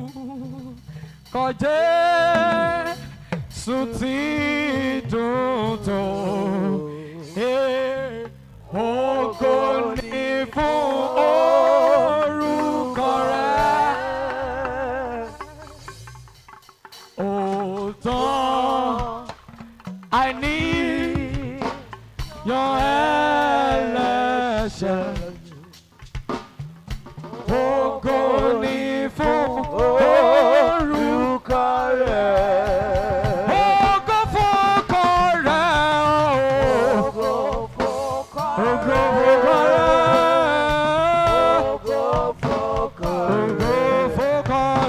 borúkọ Jésù tí dùn tó. Ògo ni fún orúkọ rẹ̀. Òótọ́ I need your ẹlẹ́ṣẹ̀. Ògo ni fún orúkọ rẹ̀. Ògo fọ́kọ rẹ̀. Ògo fọ́kọ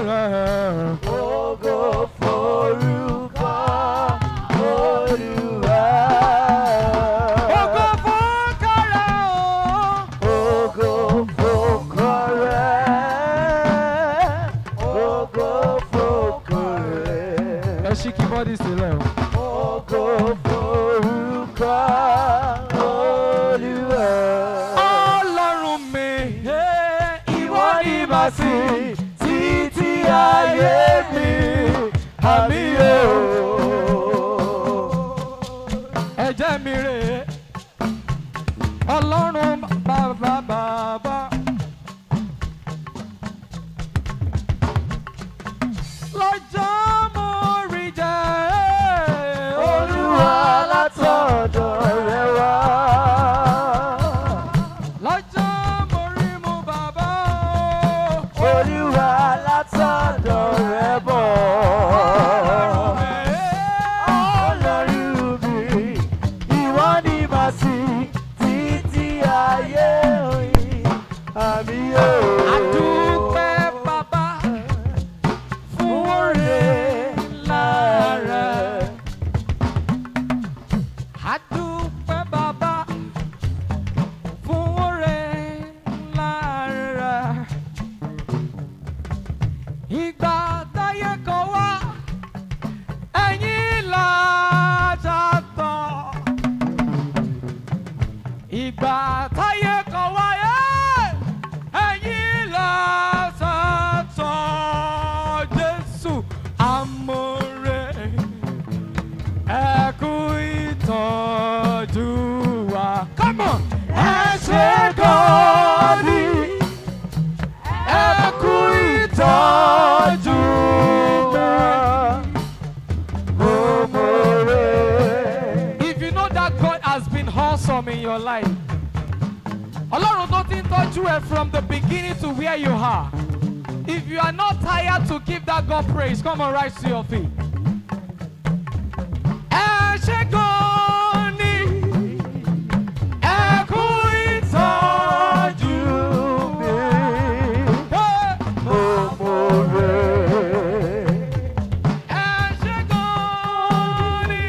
rẹ̀. Ògo forúkọ Olúwa. Ògo fọ́kọ rẹ̀. Ògo forúkọ rẹ̀. Ògo forúkọ rẹ̀. Ẹ ṣí keyboard sílẹ̀ o. Ògo forúkọ Olúwa. Ọlọ́run mi, Ìwọ ni màá sìn títí ayé mi. Àmín o. ẹ̀jẹ̀ mi rè é. Ọlọ́run bàbá. Lọ́jọ́ mo rí jẹ́. Olúwa látọ̀dọ̀ rẹ wá. Lọ́jọ́ mo rí mu bàbá. Olúwa látọ̀dọ̀ rẹ bọ̀. Ọlọ́run mi, ìwọ ni màá sìn títí ayé òyìn. Àmín o. Adúpẹ́ bàbá fún oore ńlá rẹ̀. Adúpẹ́ bàbá fún oore ńlá rẹ̀. Ìgbà táyé kan wá, ẹ̀yin là ṣàtọ̀. Ìgbà táyé kan wá, ẹ̀yin là ṣàtọ̀. Jésù amóore, ẹ kú ìtọ́jú wa. Come on! Ẹ ṣé gan ni, ẹ kú ìtọ́jú wa. Mo mọ̀re. If you know that God has been awesome in your life, Ọlọ́run tó ti ń tọ́jú ẹ from the beginning to where you are. If you are not tired to give that God praise, come on, rise to your feet. Ẹ ṣé gan ni, ẹ kú ìtọ́jú mi. Mo mọ̀re. Ẹ ṣé gan ni,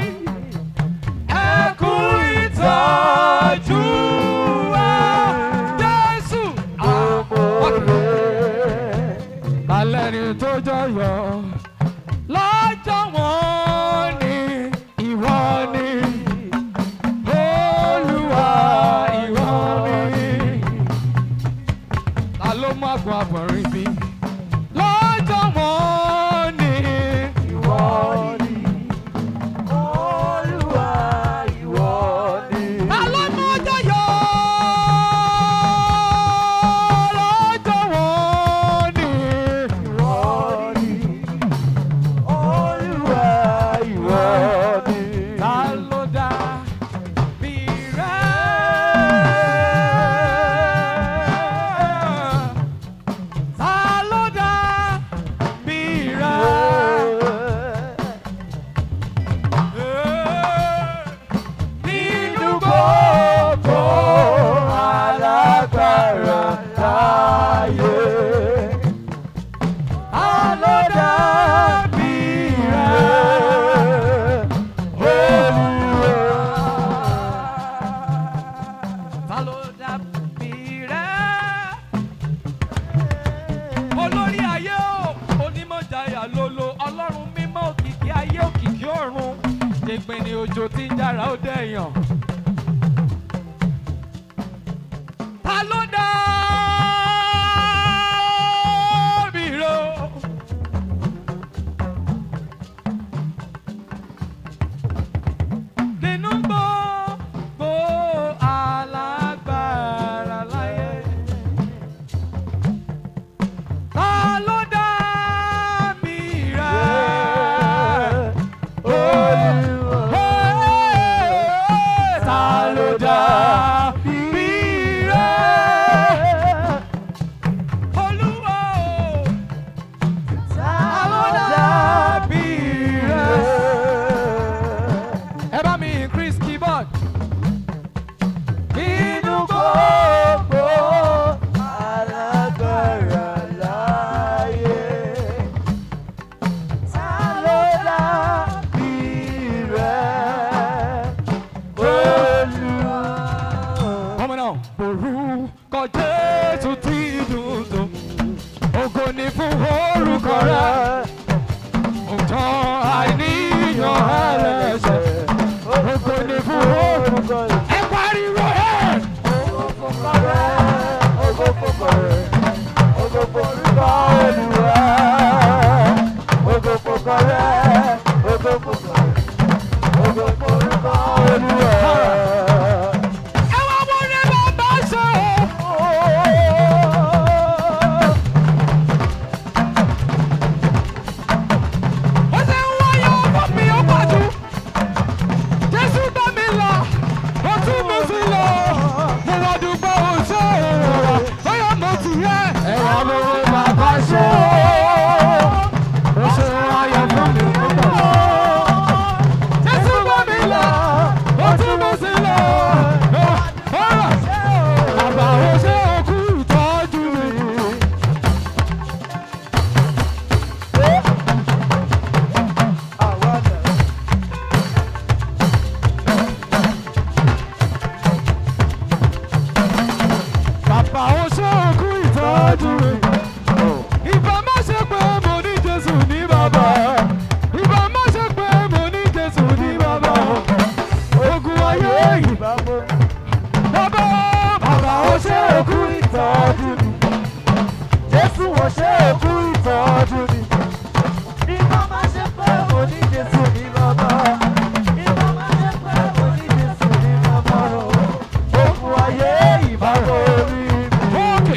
ẹ kú ìtọ́jú wa. Jésù. Alẹ́ ni tó jọyọ̀ lọ́jọ́ wọn ni ìwọ ni Olúwa ìwọ ni. Ta ló mú àgbọn àgbọ̀nrín bí? Lọ́jọ́ wọn ni Ìwọ ni, Olúwa ìwọ ni. ta ló mú jọyọ̀ lọ́jọ́ wọn ni. Ìwọ ni, Olúwa ìwọ ni. Ta ló dá bí rẹ̀? Ta ló dá bí rẹ̀? Nínú gbogbo alágbára láyé, Ta ló dá bí rẹ̀? Olúwa. Ta ló dá bí rẹ̀? Olórí ayé o, onímọ̀jáyà lolo, Ọlọ́run mímọ́ òkìkí ayé òkìkí ọ̀run. Jẹ̀gbẹ̀ni òjò tí ń jára ó dẹ̀yàn. Ta ló dá bí rẹ̀? ògo ni fún orúkọ rẹ̀. Òjò àìníyàn ẹlẹ́ṣẹ̀. Ògo ni fún orúkọ rẹ̀. Ẹ pariwo ẹ̀. Ògo fúnpọ̀ rẹ̀, ògo fúnpọ̀ rẹ̀, ògo fúnpọ̀ Olúwa. Ògo fúnpọ̀ rẹ̀, ògo fúnpọ̀ rẹ̀, ògo fúnpọ̀ Olúwa. Ẹ wá mo ní bàbá ṣe o. Ó ṣe ń wáyé ọmọ mi ó pàdù. Jésù bá mi lọ, ó tún mi sí lọ. Mo wá dúpẹ́ oṣù òwúrọ̀, bóyá mo ti yẹ. Ẹ wá mo ní bàbá ṣe o. Ó ṣe ń wáyé fún mi ó pàdù. Jésù bá mi lọ, ó tún mi sí lọ. Bàbá ó ṣe òkú ìtọ́jú mi. Bàbá ó ṣe òkú ìtọ́jú mi. Ìbá má ṣe pé mo ní Jésù ní bàbá. Ìbá má ṣe pé mo ní Jésù ní bàbá. Ogun ayé yìí. Bàbá ó ṣe òkú Ìtọ́jú mi, Jésù wọ́n ṣe òkú ìtọ́jú mi. Ìbá máa ṣe pé mo ní Jésù ní bàbá. Ìbá máa ṣe pé mo ní Jésù ní bàbá. Ogun ayé ìbá borí mi. òkè.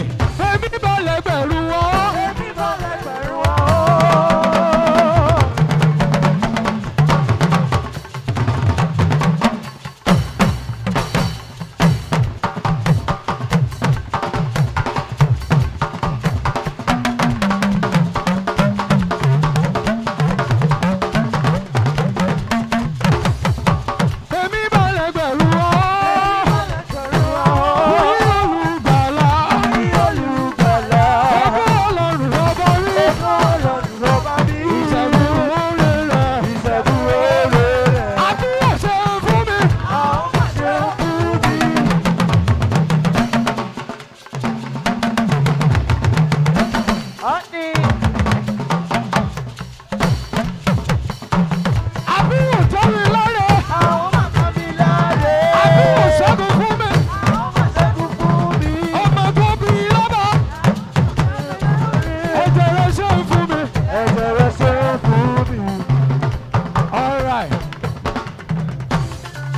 Èmi balẹ̀ pẹ̀lú wọn. Èmi bá lẹ́gbẹ̀rún wọn. Èmi balẹ̀ pẹ̀lú wọn. Lẹ́gbẹ̀rún wọn. Orí olùgbàlà. Olùgbàlà. Ọgbọ́n Ọlọ́run ọba rí. Ọlọ́run lọ́ba bí. Ìṣẹ́gun oore rẹ̀. Ìṣẹ́gun oore rẹ̀. Àbúrò ṣe fún mi. Àwọn máa ṣe fún mi. Honey. Àbúrò tọ́ mi láre. Àwọn máa kọ́ mi láre. Àbúrò ṣẹ́gun fún mi. Àwọn máa ṣẹ́gun fún mi. Ọmọ tó bí lọ́ba. Ẹ̀jẹ̀ rẹ̀ ṣe fún mi. Ẹ̀jẹ̀ rẹ̀ ṣe fún mi. All right.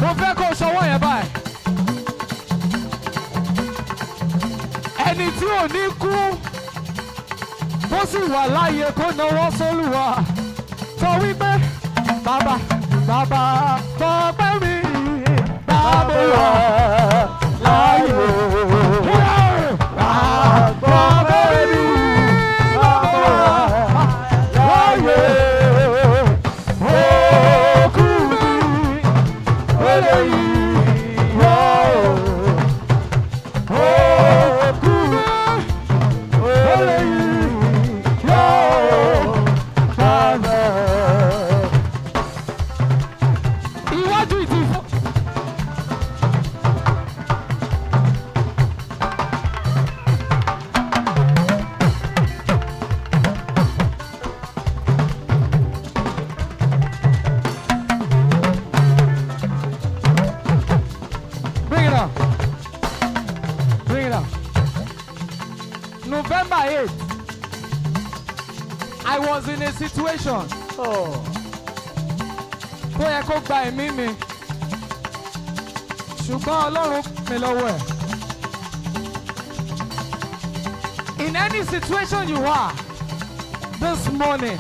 Mo fẹ́ kó ṣọwọ́ yẹn báyìí. Ẹni tí ò ní kú tó sì wà láàyè kó náwó sólùwà. Sọ wípé bàbá tọpẹ́ mi bàbá wà láàyè. Tọpẹ́ mi bàbá wà láàyè. Òkú mi eléyìí yọ. Òkú mi eléyìí yọ. Bàbá. Iwájú ìdí fún. Bring it up. Bring it up. November 8th, I was in a situation Oh. tó yẹ kó gba ẹ̀mí mi. Ṣùgbọ́n Ọlọ́run mi lọ́wọ́ ẹ̀. In any situation you are this morning,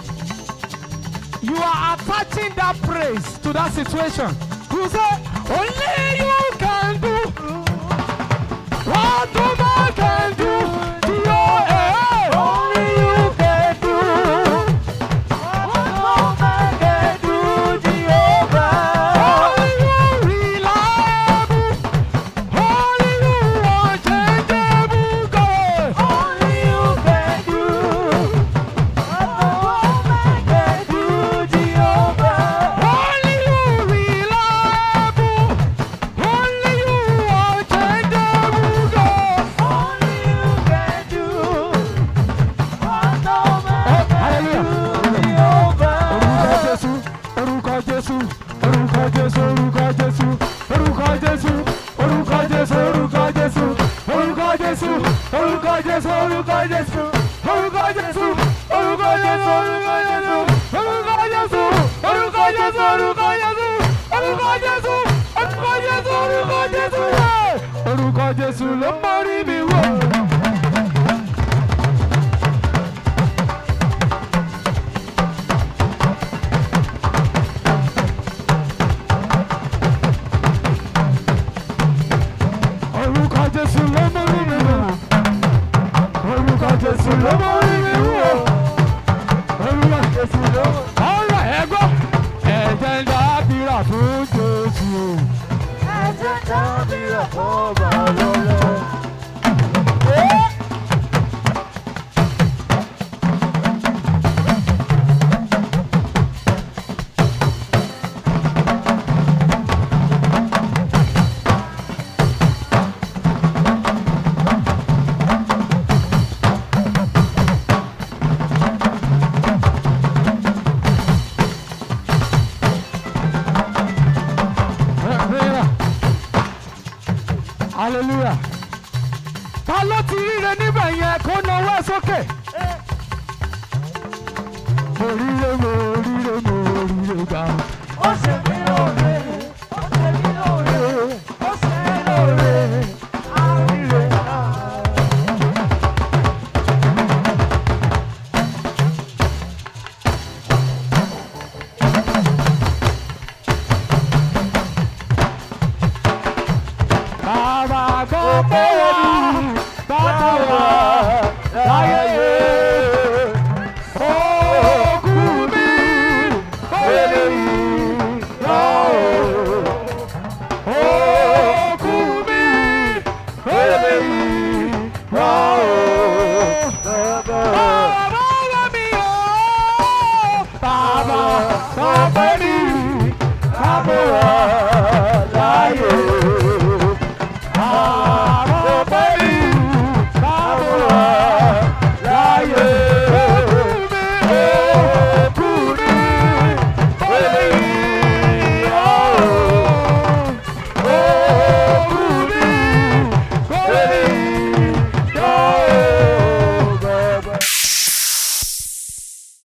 you are attaching that praise to that situation. You say, only you can do what no man can do to your head. Only you can do what no man can do, Jehovah. Only you reliable, only you unchangeable God. Only you can do what no man can do, Jehovah. Only you reliable, only you unchangeable God. Only you Jésù, orúkọ Jésù, orúkọ Jésù, orúkọ Jésù, orúkọ Jésù, orúkọ Jésù, orúkọ Jésù, orúkọ Jésù, orúkọ Jésù, orúkọ Jésù, orúkọ Jésù, orúkọ Jésù, orúkọ Jésù, orúkọ Jésù, orúkọ Jésù, orúkọ Jésù, orúkọ Jésù ló mórí mi wò. Orúkọ Jésù ló mórí mi wò. Orúkọ Jésù ló mórí mi wò. Orúkọ Jésù ló mórí mi wò. Ọ̀rọ̀ ẹ̀gbọ́n ẹ̀jẹ̀ ń dábìrà fún Jésù. Ẹ̀jẹ̀ dábìrà fún Bàlọ́lọ́. Hallelujah. Ta ló ti ríre níbẹ̀ yẹn kó nawọ́ sókè? Mo ríre, mo ríre, mo ríre gbà. Ó ṣe mí lóore, ó ṣe mí lóore, ó ṣe mí lóore, àríre náà. Bàbá gbogbo wa, bàbá wa, láyé yé. Ògùn mi, òye yìí lọ. Ògùn mi, òye yìí